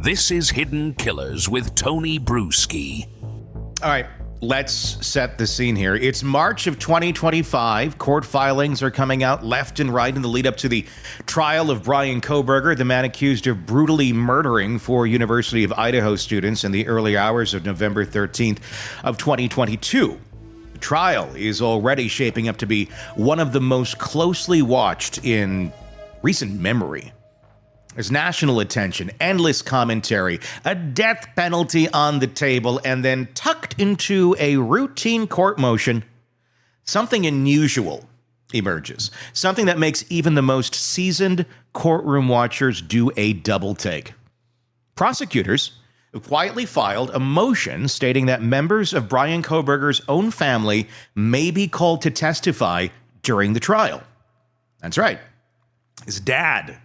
This is Hidden Killers with Tony Bruschi. All right, let's set the scene here. It's March of 2025. Court filings are coming out left and right in the lead up to the trial of Bryan Kohberger, the man accused of brutally murdering four University of Idaho students in the early hours of November 13th of 2022. The trial is already shaping up to be one of the most closely watched in recent memory. There's national attention, endless commentary, a death penalty on the table, and then tucked into a routine court motion, something unusual emerges. Something that makes even the most seasoned courtroom watchers do a double take. Prosecutors have quietly filed a motion stating that members of Bryan Kohberger's own family may be called to testify during the trial. That's right. His dad,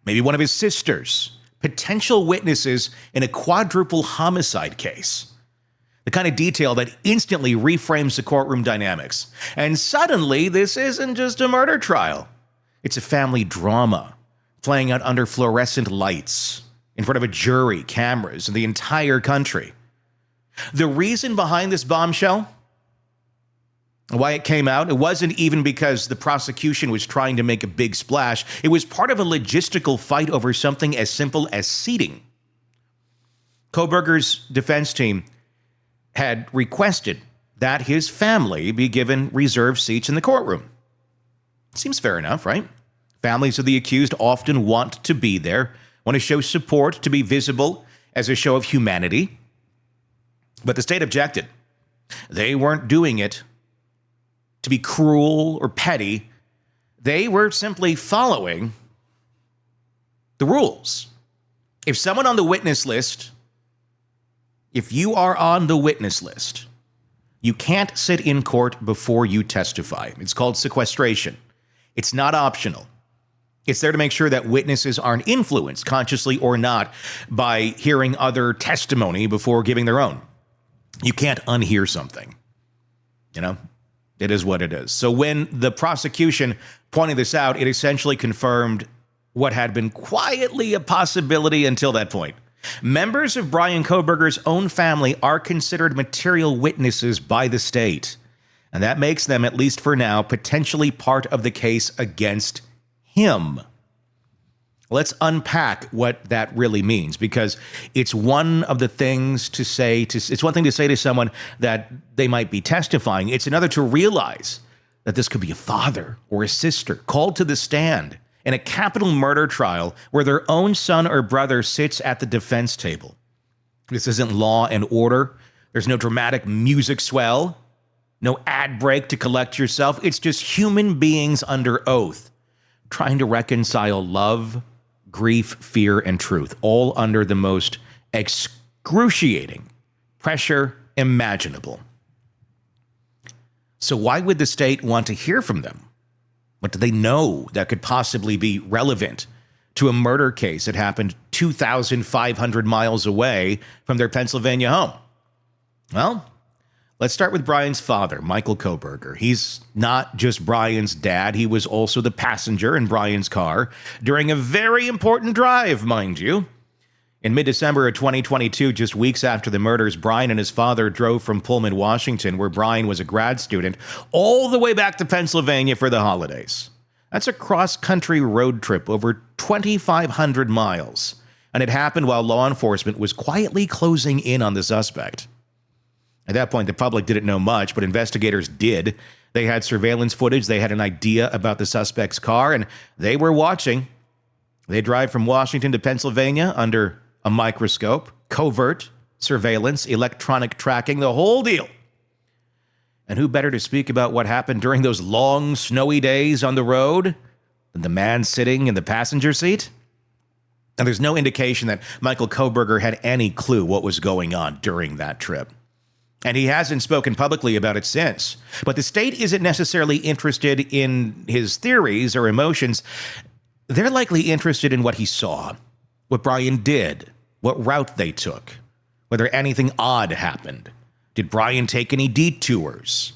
maybe one of his sisters, potential witnesses in a quadruple homicide case. The kind of detail that instantly reframes the courtroom dynamics. And suddenly, this isn't just a murder trial. It's a family drama playing out under fluorescent lights in front of a jury, cameras, and the entire country. The reason behind this bombshell, why it came out, it wasn't even because the prosecution was trying to make a big splash. It was part of a logistical fight over something as simple as seating. Kohberger's defense team had requested that his family be given reserved seats in the courtroom. Seems fair enough, right? Families of the accused often want to be there, want to show support, to be visible as a show of humanity. But the state objected. They weren't doing it to be cruel or petty. They were simply following the rules. If someone on the witness list, if you are on the witness list, you can't sit in court before you testify. It's called sequestration. It's not optional. It's there to make sure that witnesses aren't influenced, consciously or not, by hearing other testimony before giving their own. You can't unhear something, you know? It is what it is. So when the prosecution pointed this out, it essentially confirmed what had been quietly a possibility until that point. Members of Bryan Kohberger's own family are considered material witnesses by the state, and that makes them, at least for now, potentially part of the case against him. Let's unpack what that really means, because it's one of the things to say to, it's one thing to say to someone that they might be testifying. It's another to realize that this could be a father or a sister called to the stand in a capital murder trial where their own son or brother sits at the defense table. This isn't Law and Order. There's no dramatic music swell, no ad break to collect yourself. It's just human beings under oath trying to reconcile love, grief, fear, and truth, all under the most excruciating pressure imaginable. So why would the state want to hear from them? What do they know that could possibly be relevant to a murder case that happened 2,500 miles away from their Pennsylvania home? Well, let's start with Bryan's father, Michael Kohberger. He's not just Bryan's dad. He was also the passenger in Bryan's car during a very important drive, mind you. In mid-December of 2022, just weeks after the murders, Bryan and his father drove from Pullman, Washington, where Bryan was a grad student, all the way back to Pennsylvania for the holidays. That's a cross-country road trip over 2,500 miles, and it happened while law enforcement was quietly closing in on the suspect. At that point, the public didn't know much, but investigators did. They had surveillance footage. They had an idea about the suspect's car, and they were watching. They drive from Washington to Pennsylvania under a microscope, covert surveillance, electronic tracking, the whole deal. And who better to speak about what happened during those long, snowy days on the road than the man sitting in the passenger seat? And there's no indication that Michael Kohberger had any clue what was going on during that trip. And he hasn't spoken publicly about it since. But the state isn't necessarily interested in his theories or emotions. They're likely interested in what he saw, what Bryan did, what route they took, whether anything odd happened. Did Bryan take any detours?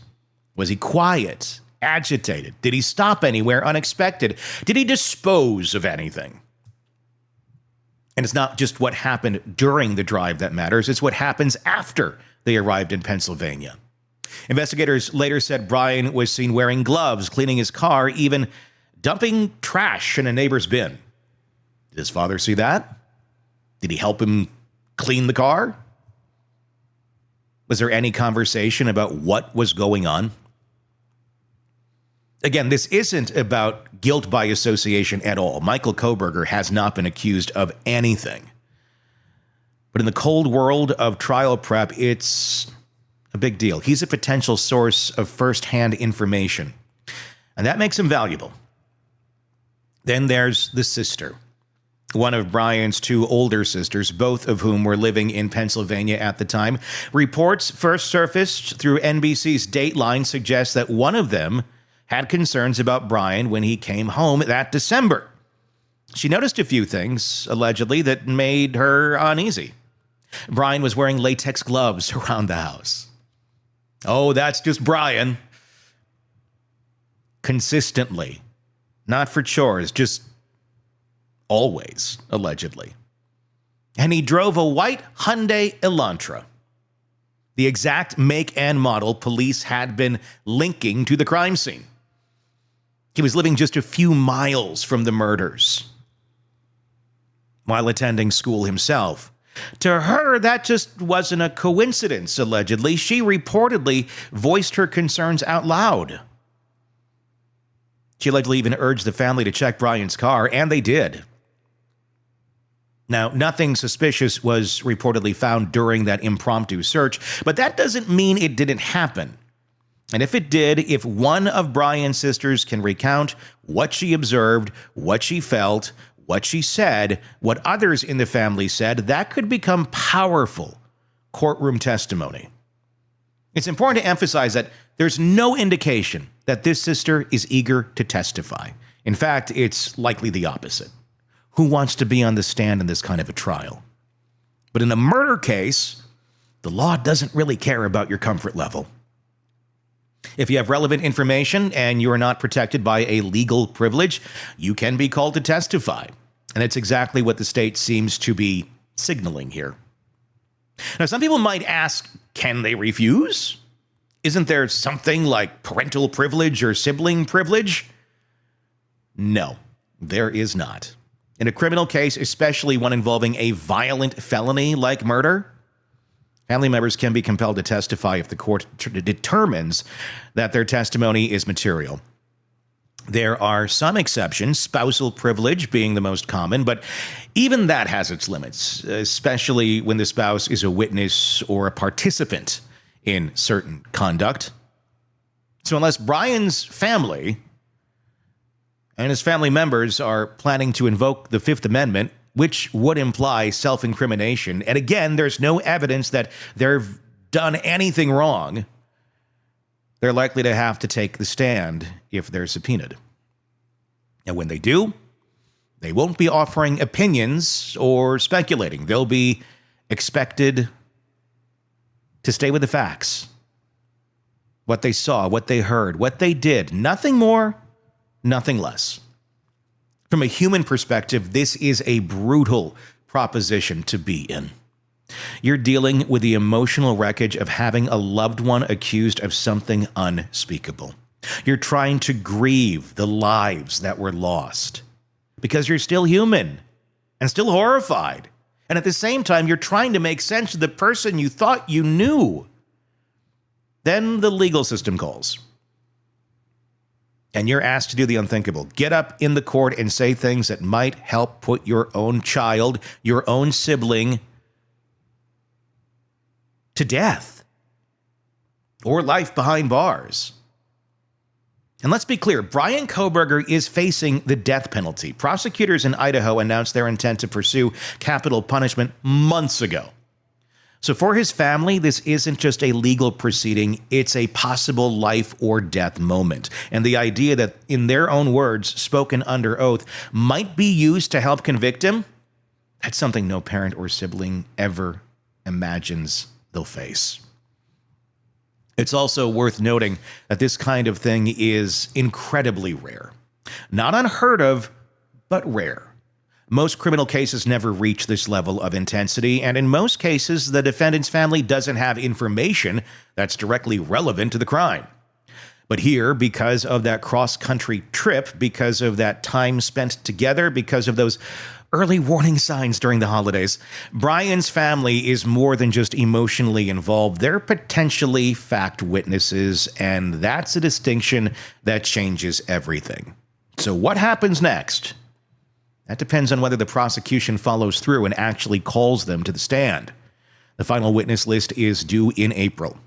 Was he quiet, agitated? Did he stop anywhere unexpected? Did he dispose of anything? And it's not just what happened during the drive that matters, it's what happens after they arrived in Pennsylvania. Investigators later said Bryan was seen wearing gloves, cleaning his car, even dumping trash in a neighbor's bin. Did his father see that? Did he help him clean the car? Was there any conversation about what was going on? Again, this isn't about guilt by association at all. Michael Kohberger has not been accused of anything. But in the cold world of trial prep, it's a big deal. He's a potential source of firsthand information, and that makes him valuable. Then there's the sister, one of Bryan's two older sisters, both of whom were living in Pennsylvania at the time. Reports first surfaced through NBC's Dateline suggest that one of them had concerns about Bryan when he came home that December. She noticed a few things, allegedly, that made her uneasy. Bryan was wearing latex gloves around the house. Oh, that's just Bryan. Consistently. Not for chores, just always, allegedly. And he drove a white Hyundai Elantra, the exact make and model police had been linking to the crime scene. He was living just a few miles from the murders while attending school himself. To her, that just wasn't a coincidence, allegedly. She reportedly voiced her concerns out loud. She allegedly even urged the family to check Bryan's car, and they did. Now, nothing suspicious was reportedly found during that impromptu search, but that doesn't mean it didn't happen. And if it did, if one of Bryan's sisters can recount what she observed, what she felt, what she said, what others in the family said, that could become powerful courtroom testimony. It's important to emphasize that there's no indication that this sister is eager to testify. In fact, it's likely the opposite. Who wants to be on the stand in this kind of a trial? But in a murder case, the law doesn't really care about your comfort level. If you have relevant information and you are not protected by a legal privilege, you can be called to testify. And it's exactly what the state seems to be signaling here. Now, some people might ask, can they refuse? Isn't there something like parental privilege or sibling privilege? No, there is not. In a criminal case, especially one involving a violent felony like murder, family members can be compelled to testify if the court determines that their testimony is material. There are some exceptions, spousal privilege being the most common, but even that has its limits, especially when the spouse is a witness or a participant in certain conduct. So unless Bryan's family and his family members are planning to invoke the Fifth Amendment, which would imply self-incrimination, and again, there's no evidence that they've done anything wrong, they're likely to have to take the stand if they're subpoenaed. And when they do, they won't be offering opinions or speculating. They'll be expected to stay with the facts. What they saw, what they heard, what they did. Nothing more, nothing less. From a human perspective, this is a brutal proposition to be in. You're dealing with the emotional wreckage of having a loved one accused of something unspeakable. You're trying to grieve the lives that were lost because you're still human and still horrified. And at the same time, you're trying to make sense of the person you thought you knew. Then the legal system calls. And you're asked to do the unthinkable. Get up in the court and say things that might help put your own child, your own sibling, to death or life behind bars. And let's be clear, Bryan Kohberger is facing the death penalty. Prosecutors in Idaho announced their intent to pursue capital punishment months ago. So for his family, this isn't just a legal proceeding, it's a possible life or death moment. And the idea that, in their own words, spoken under oath, might be used to help convict him, that's something no parent or sibling ever imagines they'll face. It's also worth noting that this kind of thing is incredibly rare. Not unheard of, but rare. Most criminal cases never reach this level of intensity, and in most cases, the defendant's family doesn't have information that's directly relevant to the crime. But here, because of that cross-country trip, because of that time spent together, because of those early warning signs during the holidays, Bryan's family is more than just emotionally involved. They're potentially fact witnesses, and that's a distinction that changes everything. So what happens next? That depends on whether the prosecution follows through and actually calls them to the stand. The final witness list is due in April.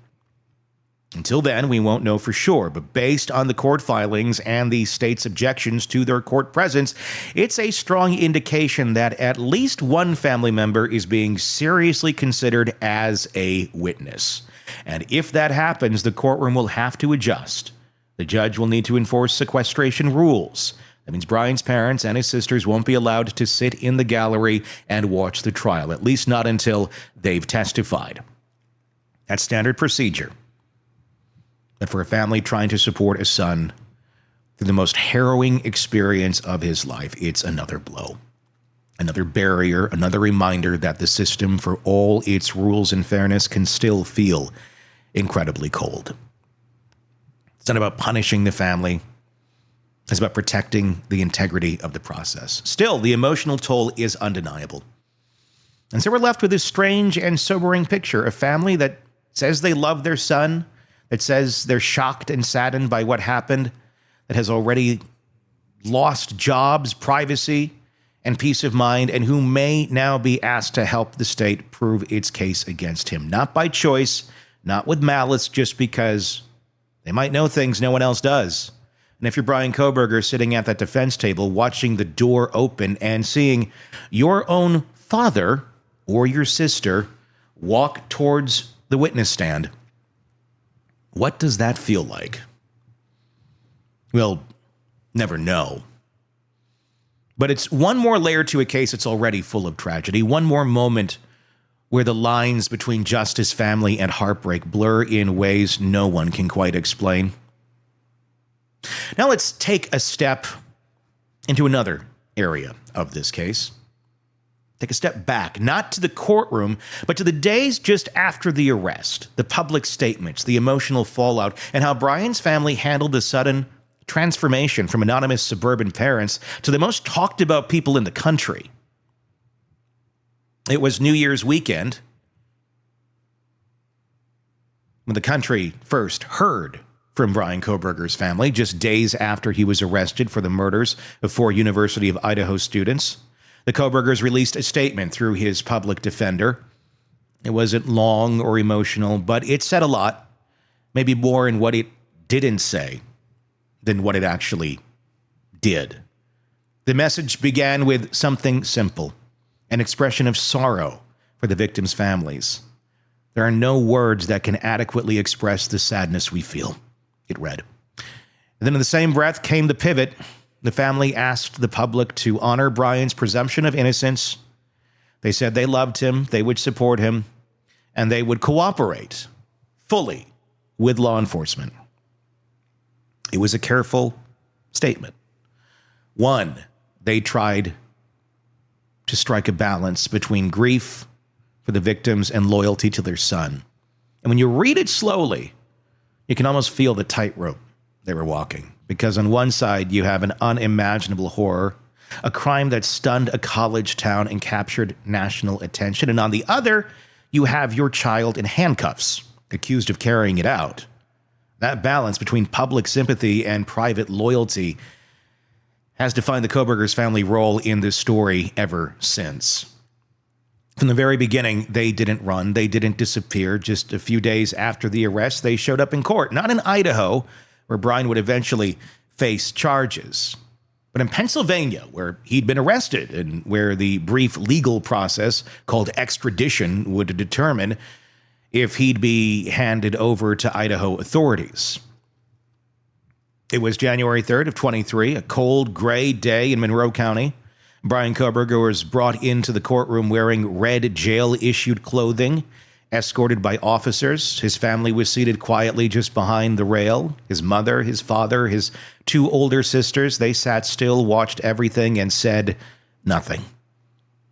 Until then, we won't know for sure, but based on the court filings and the state's objections to their court presence, it's a strong indication that at least one family member is being seriously considered as a witness. And if that happens, the courtroom will have to adjust. The judge will need to enforce sequestration rules. That means Bryan's parents and his sisters won't be allowed to sit in the gallery and watch the trial, at least not until they've testified. That's standard procedure. But for a family trying to support a son through the most harrowing experience of his life, it's another blow. Another barrier, another reminder that the system, for all its rules and fairness, can still feel incredibly cold. It's not about punishing the family. It's about protecting the integrity of the process. Still, the emotional toll is undeniable. And so we're left with this strange and sobering picture, a family that says they love their son, that says they're shocked and saddened by what happened, that has already lost jobs, privacy, and peace of mind, and who may now be asked to help the state prove its case against him. Not by choice, not with malice, just because they might know things no one else does. And if you're Bryan Kohberger sitting at that defense table, watching the door open and seeing your own father or your sister walk towards the witness stand, what does that feel like? We'll never know. But it's one more layer to a case that's already full of tragedy, one more moment where the lines between justice, family, and heartbreak blur in ways no one can quite explain. Now let's take a step into another area of this case. Take a step back, not to the courtroom, but to the days just after the arrest, the public statements, the emotional fallout, and how Bryan's family handled the sudden transformation from anonymous suburban parents to the most talked about people in the country. It was New Year's weekend when the country first heard from Bryan Kohberger's family, just days after he was arrested for the murders of 4 University of Idaho students. The Kohbergers released a statement through his public defender. It wasn't long or emotional, but it said a lot, maybe more in what it didn't say than what it actually did. The message began with something simple, an expression of sorrow for the victims' families. There are no words that can adequately express the sadness we feel, it read. And then in the same breath came the pivot. The family asked the public to honor Bryan's presumption of innocence. They said they loved him, they would support him, and they would cooperate fully with law enforcement. It was a careful statement. One, they tried to strike a balance between grief for the victims and loyalty to their son. And when you read it slowly, you can almost feel the tightrope they were walking. Because on one side, you have an unimaginable horror, a crime that stunned a college town and captured national attention. And on the other, you have your child in handcuffs, accused of carrying it out. That balance between public sympathy and private loyalty has defined the Kohbergers' family role in this story ever since. From the very beginning, they didn't run, they didn't disappear. Just a few days after the arrest, they showed up in court, not in Idaho, where Bryan would eventually face charges, but in Pennsylvania, where he'd been arrested and where the brief legal process called extradition would determine if he'd be handed over to Idaho authorities. It was January 3rd of 23, a cold, gray day in Monroe County. Bryan Kohberger was brought into the courtroom wearing red jail-issued clothing, escorted by officers. His family was seated quietly just behind the rail. His mother, his father, his 2 older sisters, they sat still, watched everything, and said nothing.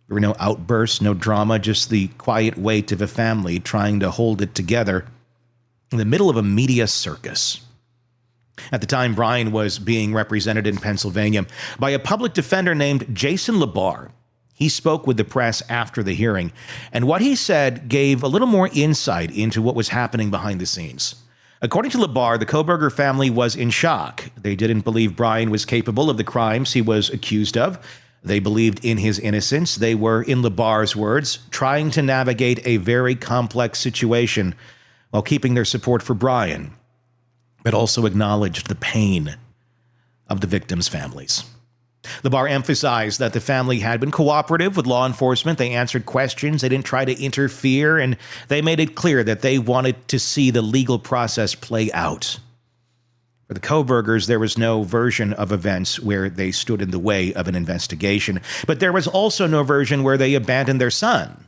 There were no outbursts, no drama, just the quiet weight of a family trying to hold it together in the middle of a media circus. At the time, Bryan was being represented in Pennsylvania by a public defender named Jason Labar. He spoke with the press after the hearing, and what he said gave a little more insight into what was happening behind the scenes. According to Labar, the Kohberger family was in shock. They didn't believe Bryan was capable of the crimes he was accused of. They believed in his innocence. They were, in Labar's words, trying to navigate a very complex situation while keeping their support for Bryan, but also acknowledged the pain of the victims' families. Labar emphasized that the family had been cooperative with law enforcement. They answered questions. They didn't try to interfere, and they made it clear that they wanted to see the legal process play out. For the Kohbergers, there was no version of events where they stood in the way of an investigation, but there was also no version where they abandoned their son.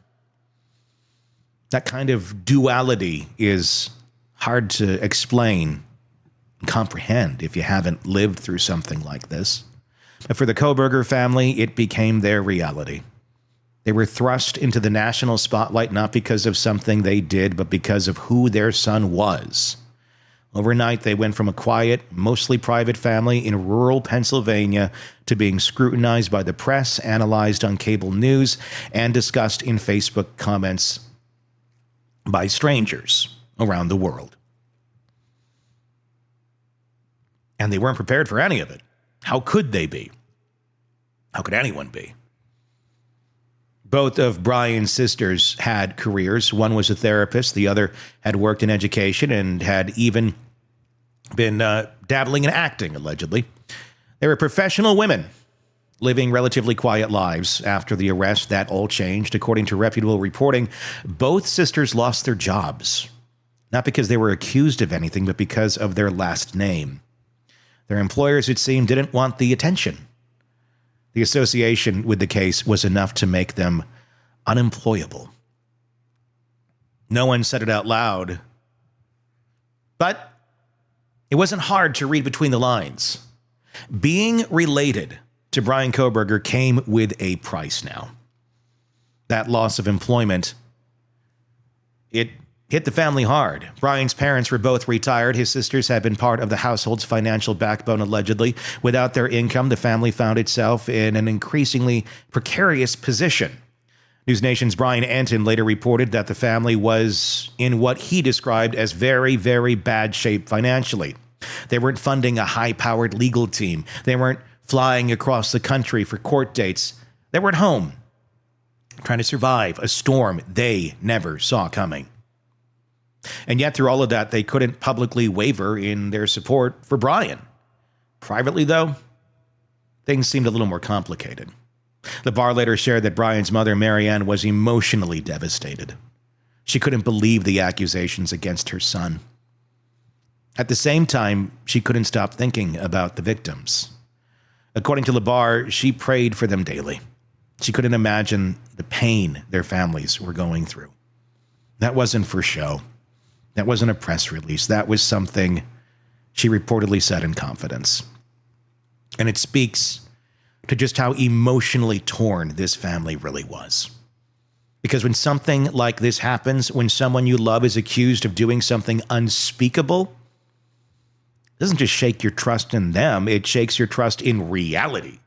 That kind of duality is hard to explain and comprehend if you haven't lived through something like this. But for the Kohberger family, it became their reality. They were thrust into the national spotlight not because of something they did, but because of who their son was. Overnight, they went from a quiet, mostly private family in rural Pennsylvania to being scrutinized by the press, analyzed on cable news, and discussed in Facebook comments by strangers around the world. And they weren't prepared for any of it. How could they be? How could anyone be? Both of Bryan's sisters had careers. One was a therapist. The other had worked in education and had even been dabbling in acting, allegedly. They were professional women living relatively quiet lives. After the arrest, that all changed. According to reputable reporting, both sisters lost their jobs, not because they were accused of anything, but because of their last name. Their employers, it seemed, didn't want the attention. The association with the case was enough to make them unemployable. No one said it out loud, but it wasn't hard to read between the lines. Being related to Bryan Kohberger came with a price now. That loss of employment, it hit the family hard. Bryan's parents were both retired. His sisters had been part of the household's financial backbone, allegedly. Without their income, the family found itself in an increasingly precarious position. News Nation's Brian Anton later reported that the family was in what he described as very, very bad shape financially. They weren't funding a high-powered legal team. They weren't flying across the country for court dates. They were at home, trying to survive a storm they never saw coming. And yet, through all of that, they couldn't publicly waver in their support for Bryan. Privately, though, things seemed a little more complicated. Labar later shared that Bryan's mother, Marianne, was emotionally devastated. She couldn't believe the accusations against her son. At the same time, she couldn't stop thinking about the victims. According to Labar, she prayed for them daily. She couldn't imagine the pain their families were going through. That wasn't for show. That wasn't a press release. That was something she reportedly said in confidence. And it speaks to just how emotionally torn this family really was. Because when something like this happens, when someone you love is accused of doing something unspeakable, it doesn't just shake your trust in them, it shakes your trust in reality.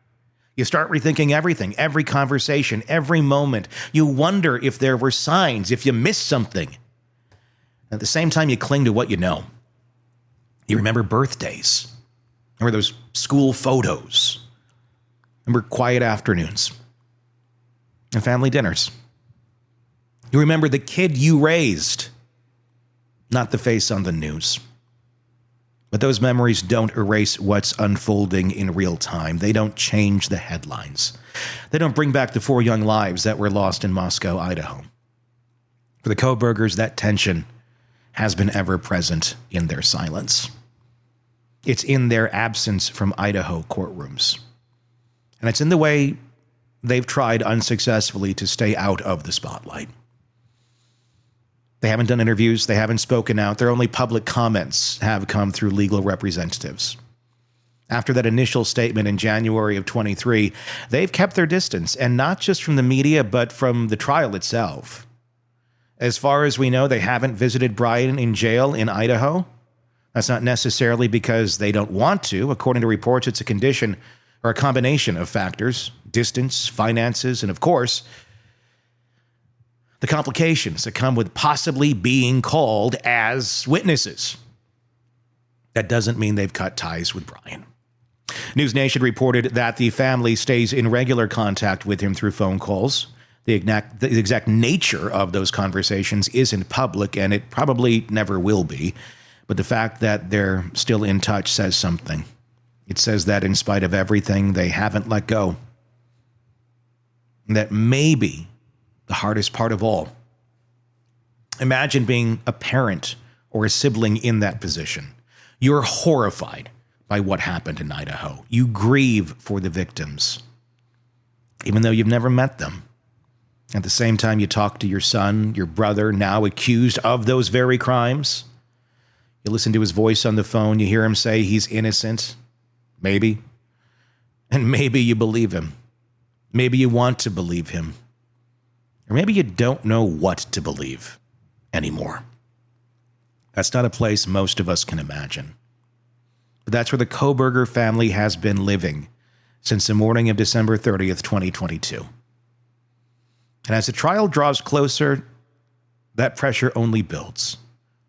You start rethinking everything, every conversation, every moment. You wonder if there were signs, if you missed something. At the same time, you cling to what you know. You remember birthdays. Remember those school photos. Remember quiet afternoons. And family dinners. You remember the kid you raised, not the face on the news. But those memories don't erase what's unfolding in real time. They don't change the headlines. They don't bring back the 4 young lives that were lost in Moscow, Idaho. For the Kohbergers, that tension has been ever present in their silence. It's in their absence from Idaho courtrooms. And it's in the way they've tried unsuccessfully to stay out of the spotlight. They haven't done interviews. They haven't spoken out. Their only public comments have come through legal representatives. After that initial statement in January of 23, they've kept their distance, and not just from the media, but from the trial itself. As far as we know, they haven't visited Bryan in jail in Idaho. That's not necessarily because they don't want to. According to reports, it's a condition or a combination of factors: distance, finances, and of course, the complications that come with possibly being called as witnesses. That doesn't mean they've cut ties with Bryan. News Nation reported that the family stays in regular contact with him through phone calls. The exact nature of those conversations isn't public, and it probably never will be. But the fact that they're still in touch says something. It says that in spite of everything, they haven't let go. And that may be the hardest part of all. Imagine being a parent or a sibling in that position. You're horrified by what happened in Idaho. You grieve for the victims, even though you've never met them. At the same time, you talk to your son, your brother, now accused of those very crimes. You listen to his voice on the phone. You hear him say he's innocent. Maybe. And maybe you believe him. Maybe you want to believe him. Or maybe you don't know what to believe anymore. That's not a place most of us can imagine. But that's where the Kohberger family has been living since the morning of December 30th, 2022. And as the trial draws closer, that pressure only builds.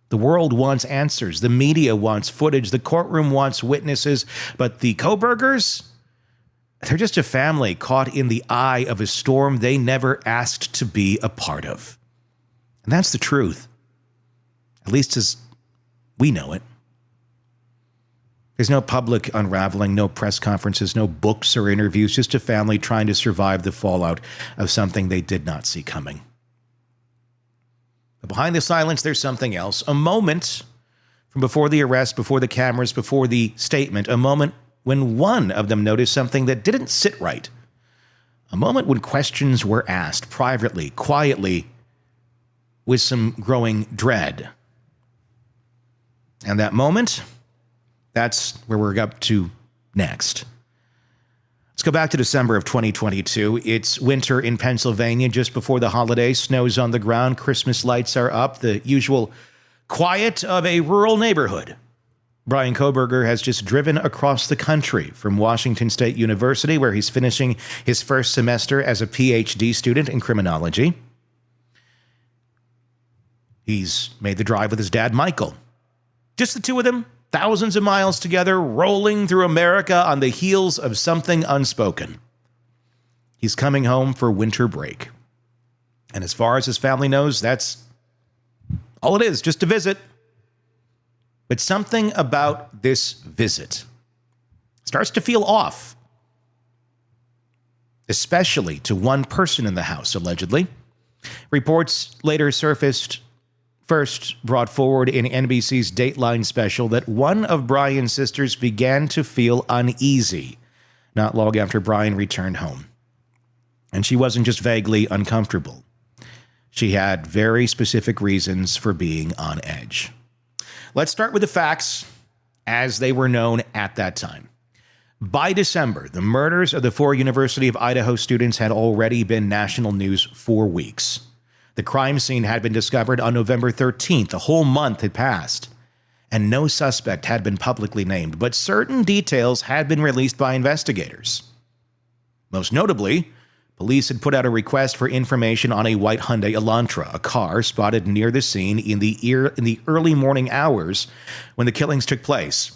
The world wants answers. The media wants footage. The courtroom wants witnesses. But the Kohbergers, they're just a family caught in the eye of a storm they never asked to be a part of. And that's the truth, at least as we know it. There's no public unraveling, no press conferences, no books or interviews, just a family trying to survive the fallout of something they did not see coming. But behind the silence, there's something else. A moment from before the arrest, before the cameras, before the statement, a moment when one of them noticed something that didn't sit right. A moment when questions were asked privately, quietly, with some growing dread. And that moment, that's where we're up to next. Let's go back to December of 2022. It's winter in Pennsylvania just before the holidays. Snow's on the ground. Christmas lights are up. The usual quiet of a rural neighborhood. Bryan Kohberger has just driven across the country from Washington State University, where he's finishing his first semester as a PhD student in criminology. He's made the drive with his dad, Michael. Just the two of them, thousands of miles together, rolling through America on the heels of something unspoken. He's coming home for winter break. And as far as his family knows, that's all it is, just a visit. But something about this visit starts to feel off, especially to one person in the house, allegedly. Reports later surfaced, first brought forward in NBC's Dateline special, that one of Bryan's sisters began to feel uneasy not long after Bryan returned home. And she wasn't just vaguely uncomfortable. She had very specific reasons for being on edge. Let's start with the facts as they were known at that time. By December, the murders of the 4 University of Idaho students had already been national news for weeks. The crime scene had been discovered on November 13th. A whole month had passed, and no suspect had been publicly named, but certain details had been released by investigators. Most notably, police had put out a request for information on a white Hyundai Elantra, a car spotted near the scene in the early morning hours when the killings took place.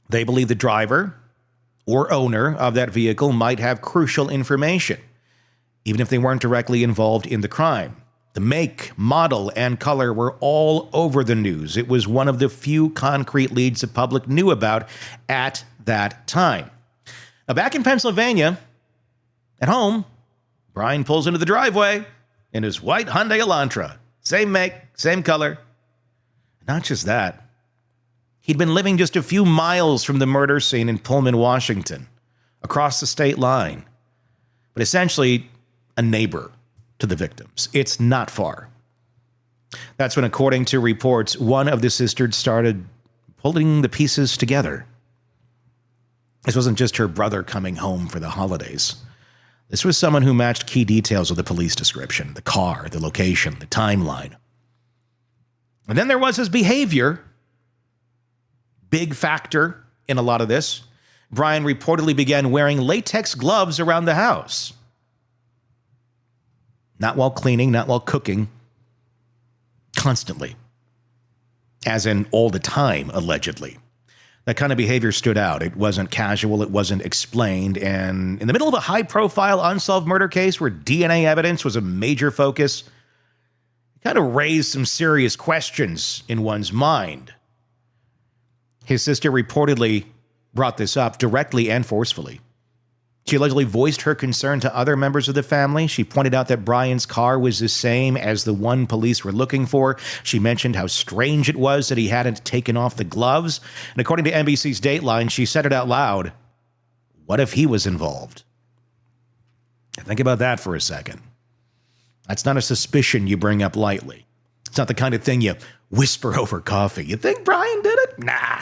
They believe the driver or owner of that vehicle might have crucial information, even if they weren't directly involved in the crime. The make, model, and color were all over the news. It was one of the few concrete leads the public knew about at that time. Now, back in Pennsylvania, at home, Bryan pulls into the driveway in his white Hyundai Elantra. Same make, same color. Not just that. He'd been living just a few miles from the murder scene in Pullman, Washington, across the state line. But essentially, a neighbor to the victims. It's not far. That's when, according to reports, one of the sisters started pulling the pieces together. This wasn't just her brother coming home for the holidays. This was someone who matched key details of the police description, the car, the location, the timeline. And then there was his behavior. Big factor in a lot of this. Bryan reportedly began wearing latex gloves around the house. Not while cleaning, not while cooking. Constantly. As in all the time, allegedly. That kind of behavior stood out. It wasn't casual, it wasn't explained, and in the middle of a high-profile unsolved murder case where DNA evidence was a major focus, it kind of raised some serious questions in one's mind. His sister reportedly brought this up directly and forcefully. She allegedly voiced her concern to other members of the family. She pointed out that Bryan's car was the same as the one police were looking for. She mentioned how strange it was that he hadn't taken off the gloves. And according to NBC's Dateline, she said it out loud. What if he was involved? Think about that for a second. That's not a suspicion you bring up lightly. It's not the kind of thing you whisper over coffee. You think Bryan did it? Nah.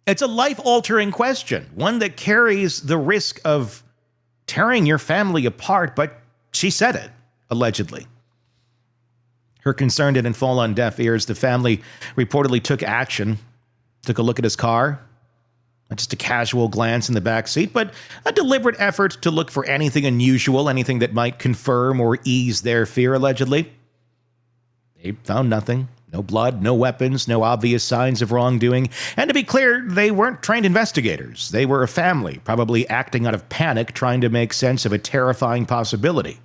It's a life-altering question, one that carries the risk of tearing your family apart, but she said it, allegedly. Her concern didn't fall on deaf ears. The family reportedly took action, took a look at his car, not just a casual glance in the back seat, but a deliberate effort to look for anything unusual, anything that might confirm or ease their fear, allegedly. They found nothing. No blood, no weapons, no obvious signs of wrongdoing. And to be clear, they weren't trained investigators. They were a family, probably acting out of panic, trying to make sense of a terrifying possibility.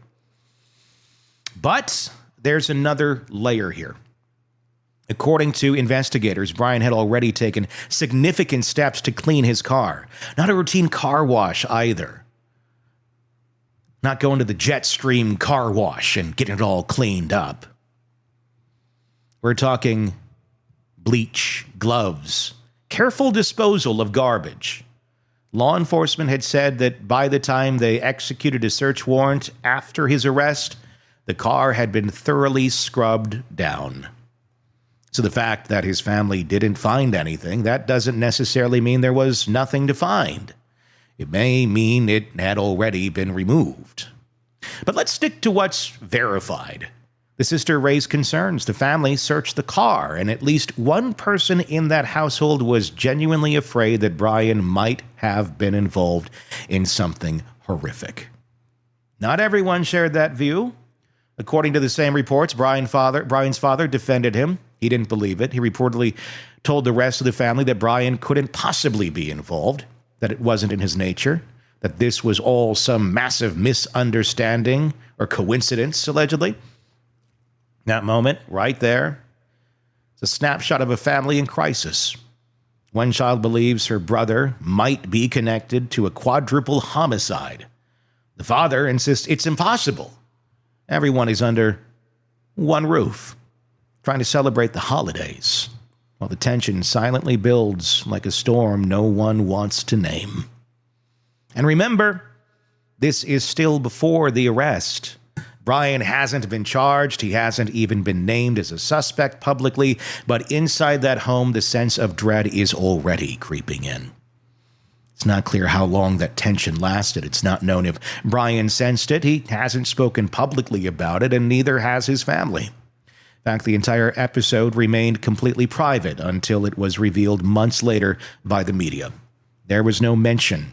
But there's another layer here. According to investigators, Bryan had already taken significant steps to clean his car. Not a routine car wash either. Not going to the Jetstream car wash and getting it all cleaned up. We're talking bleach, gloves, careful disposal of garbage. Law enforcement had said that by the time they executed a search warrant after his arrest, the car had been thoroughly scrubbed down. So the fact that his family didn't find anything, that doesn't necessarily mean there was nothing to find. It may mean it had already been removed. But let's stick to what's verified. The sister raised concerns. The family searched the car, and at least one person in that household was genuinely afraid that Bryan might have been involved in something horrific. Not everyone shared that view. According to the same reports, Bryan's father defended him. He didn't believe it. He reportedly told the rest of the family that Bryan couldn't possibly be involved, that it wasn't in his nature, that this was all some massive misunderstanding or coincidence, allegedly. That moment, right there, it's a snapshot of a family in crisis. One child believes her brother might be connected to a quadruple homicide. The father insists it's impossible. Everyone is under one roof, trying to celebrate the holidays, while the tension silently builds like a storm no one wants to name. And remember, this is still before the arrest. Bryan hasn't been charged. He hasn't even been named as a suspect publicly, but inside that home, the sense of dread is already creeping in. It's not clear how long that tension lasted. It's not known if Bryan sensed it. He hasn't spoken publicly about it, and neither has his family. In fact, the entire episode remained completely private until it was revealed months later by the media. There was no mention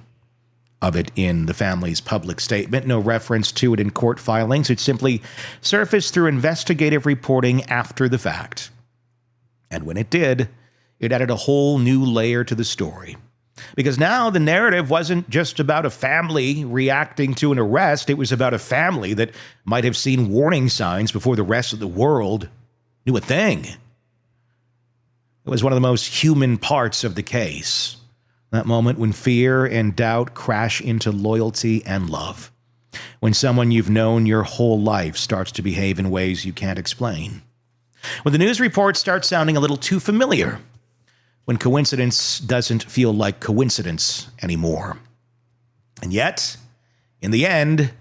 of it in the family's public statement, no reference to it in court filings. It simply surfaced through investigative reporting after the fact. And when it did, it added a whole new layer to the story. Because now the narrative wasn't just about a family reacting to an arrest, it was about a family that might have seen warning signs before the rest of the world knew a thing. It was one of the most human parts of the case. That moment when fear and doubt crash into loyalty and love. When someone you've known your whole life starts to behave in ways you can't explain. When the news reports start sounding a little too familiar. When coincidence doesn't feel like coincidence anymore. And yet, in the end,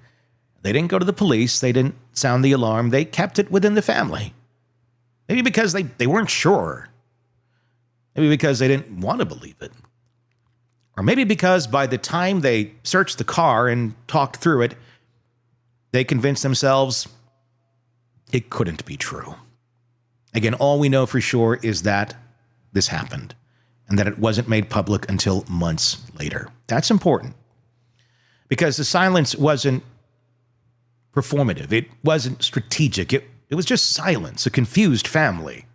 they didn't go to the police. They didn't sound the alarm. They kept it within the family. Maybe because they weren't sure. Maybe because they didn't want to believe it. Or maybe because by the time they searched the car and talked through it, they convinced themselves it couldn't be true. Again, all we know for sure is that this happened and that it wasn't made public until months later. That's important because the silence wasn't performative. It wasn't strategic. It was just silence, a confused family.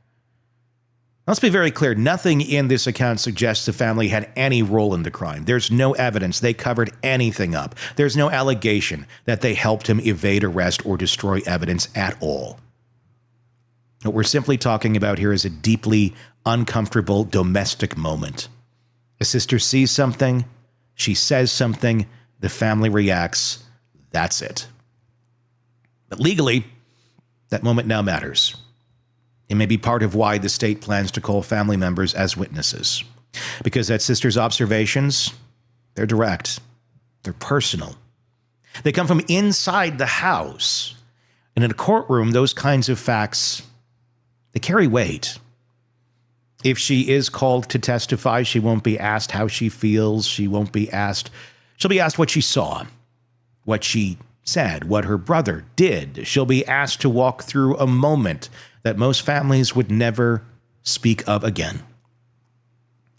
Let's be very clear. Nothing in this account suggests the family had any role in the crime. There's no evidence they covered anything up. There's no allegation that they helped him evade arrest or destroy evidence at all. What we're simply talking about here is a deeply uncomfortable domestic moment. A sister sees something, she says something, the family reacts. That's it. But legally, that moment now matters. It may be part of why the state plans to call family members as witnesses. Because that sister's observations, they're direct. They're personal. They come from inside the house. And in a courtroom, those kinds of facts, they carry weight. If she is called to testify, she won't be asked how she feels. She'll be asked what she saw, what she said, what her brother did. She'll be asked to walk through a moment that most families would never speak of again.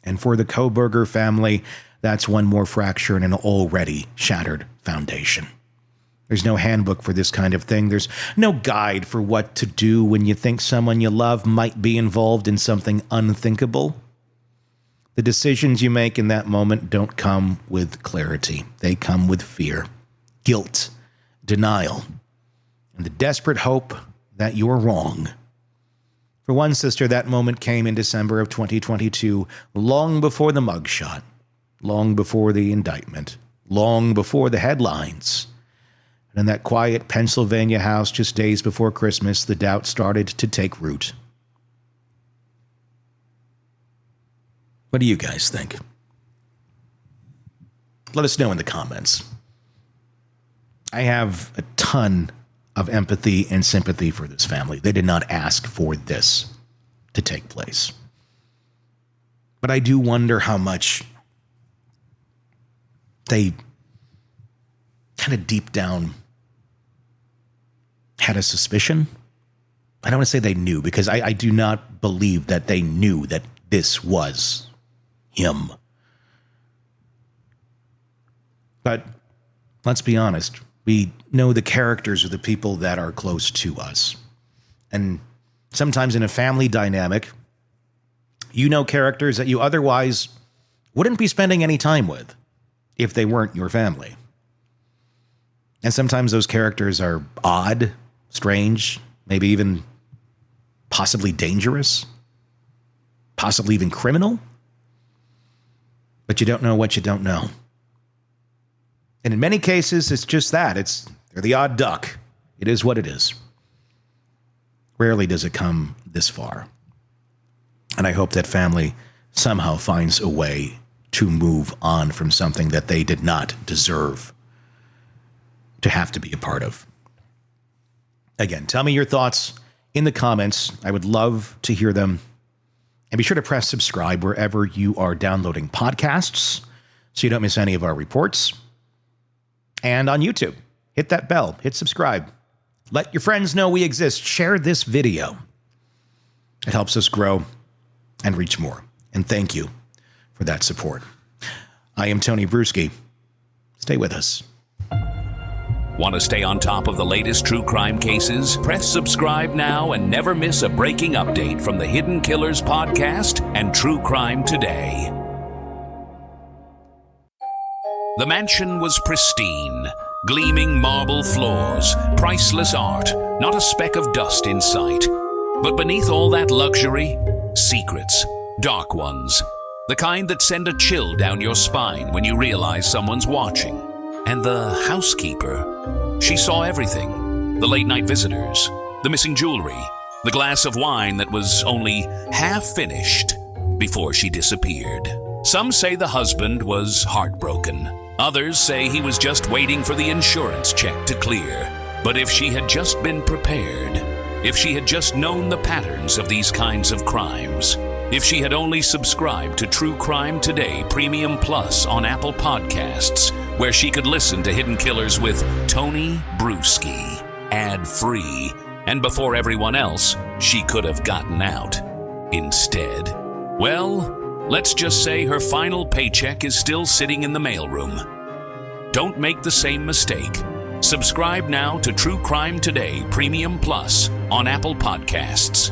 And for the Kohberger family, that's one more fracture in an already shattered foundation. There's no handbook for this kind of thing. There's no guide for what to do when you think someone you love might be involved in something unthinkable. The decisions you make in that moment don't come with clarity. They come with fear, guilt, denial, and the desperate hope that you're wrong. For one sister, that moment came in December of 2022, long before the mugshot, long before the indictment, long before the headlines. And in that quiet Pennsylvania house just days before Christmas, the doubt started to take root. What do you guys think? Let us know in the comments. I have a ton of empathy and sympathy for this family. They did not ask for this to take place. But I do wonder how much they kind of deep down had a suspicion. I don't want to say they knew, because I do not believe that they knew that this was him. But let's be honest. We know the characters of the people that are close to us. And sometimes in a family dynamic, you know characters that you otherwise wouldn't be spending any time with if they weren't your family. And sometimes those characters are odd, strange, maybe even possibly dangerous, possibly even criminal. But you don't know what you don't know. And in many cases, it's just that. They're the odd duck. It is what it is. Rarely does it come this far. And I hope that family somehow finds a way to move on from something that they did not deserve to have to be a part of. Again, tell me your thoughts in the comments. I would love to hear them. And be sure to press subscribe wherever you are downloading podcasts so you don't miss any of our reports. And on YouTube, hit that bell, hit subscribe. Let your friends know we exist. Share this video. It helps us grow and reach more. And thank you for that support. I am Tony Bruschi. Stay with us. Want to stay on top of the latest true crime cases? Press subscribe now and never miss a breaking update from the Hidden Killers podcast and True Crime Today. The mansion was pristine, gleaming marble floors, priceless art, not a speck of dust in sight. But beneath all that luxury, secrets, dark ones, the kind that send a chill down your spine when you realize someone's watching. And the housekeeper, she saw everything. The late-night visitors, the missing jewelry, the glass of wine that was only half finished before she disappeared. Some say the husband was heartbroken. Others say he was just waiting for the insurance check to clear. But if she had just been prepared, if she had just known the patterns of these kinds of crimes, If she had only subscribed to True Crime Today Premium Plus on Apple Podcasts, where she could listen to Hidden Killers with Tony Bruschi, ad-free, and before everyone else, she could have gotten out. Instead, well, let's just say her final paycheck is still sitting in the mailroom. Don't make the same mistake. Subscribe now to True Crime Today Premium Plus on Apple Podcasts.